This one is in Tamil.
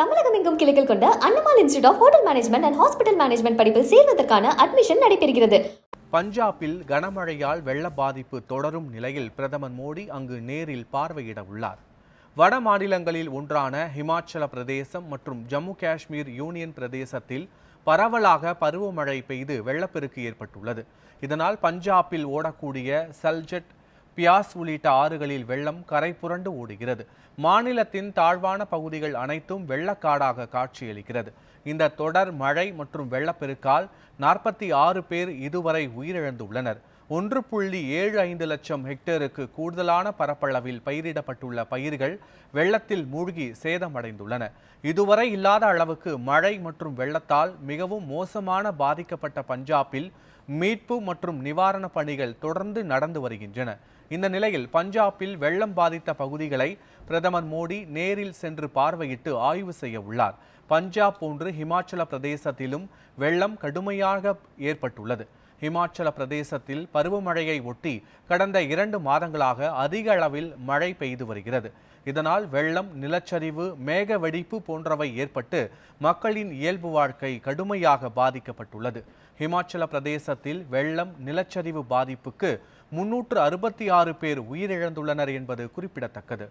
தமிழகம் எங்கும் கிளைகள் கொண்ட அண்ணமால் institute of hotel management and hospital management படிப்பில் சேர்வதற்கான அட்மிஷன் நடைபெறுகிறது. பஞ்சாபில் கனமழையால் வெள்ள பாதிப்பு தொடரும் நிலையில் பிரதமர் மோடி அங்கு நேரில் பார்வையிட உள்ளார். வட மாநிலங்களில் ஒன்றான ஹிமாச்சல பிரதேசம் மற்றும் ஜம்மு காஷ்மீர் யூனியன் பிரதேசத்தில் பரவலாக பருவமழை பெய்து வெள்ளப்பெருக்கு ஏற்பட்டுள்ளது. இதனால் பஞ்சாபில் ஓடக்கூடிய சல்ஜட், பியாஸ் உள்ளிட்ட ஆறுகளில் வெள்ளம் கரை புரண்டு ஓடுகிறது. மாநிலத்தின் தாழ்வான பகுதிகள் அனைத்தும் வெள்ளக்காடாக காட்சியளிக்கிறது. இந்த தொடர் மழை மற்றும் வெள்ளப்பெருக்கால் 46 பேர் இதுவரை உயிரிழந்துள்ளனர். 1.75 லட்சம் ஹெக்டேருக்கு கூடுதலான பரப்பளவில் பயிரிடப்பட்டுள்ள பயிர்கள் வெள்ளத்தில் மூழ்கி சேதமடைந்துள்ளன. இதுவரை இல்லாத அளவுக்கு மழை மற்றும் வெள்ளத்தால் மிகவும் மோசமான பாதிக்கப்பட்ட பஞ்சாபில் மீட்பு மற்றும் நிவாரண பணிகள் தொடர்ந்து நடந்து வருகின்றன. இந்த நிலையில் பஞ்சாபில் வெள்ளம் பாதித்த பகுதிகளை பிரதமர் மோடி நேரில் சென்று பார்வையிட்டு ஆய்வு செய்ய உள்ளார். பஞ்சாப் போன்று ஹிமாச்சல பிரதேசத்திலும் வெள்ளம் கடுமையாக ஏற்பட்டுள்ளது. ஹிமாச்சல பிரதேசத்தில் பருவமழையை ஒட்டி கடந்த 2 மாதங்களாக அதிக அளவில் மழை பெய்து வருகிறது. இதனால் வெள்ளம், நிலச்சரிவு, மேக வெடிப்பு போன்றவை ஏற்பட்டு மக்களின் இயல்பு வாழ்க்கை கடுமையாக பாதிக்கப்பட்டுள்ளது. ஹிமாச்சல பிரதேசத்தில் வெள்ளம், நிலச்சரிவு பாதிப்புக்கு 366 பேர் உயிரிழந்துள்ளனர் என்பது குறிப்பிடத்தக்கது.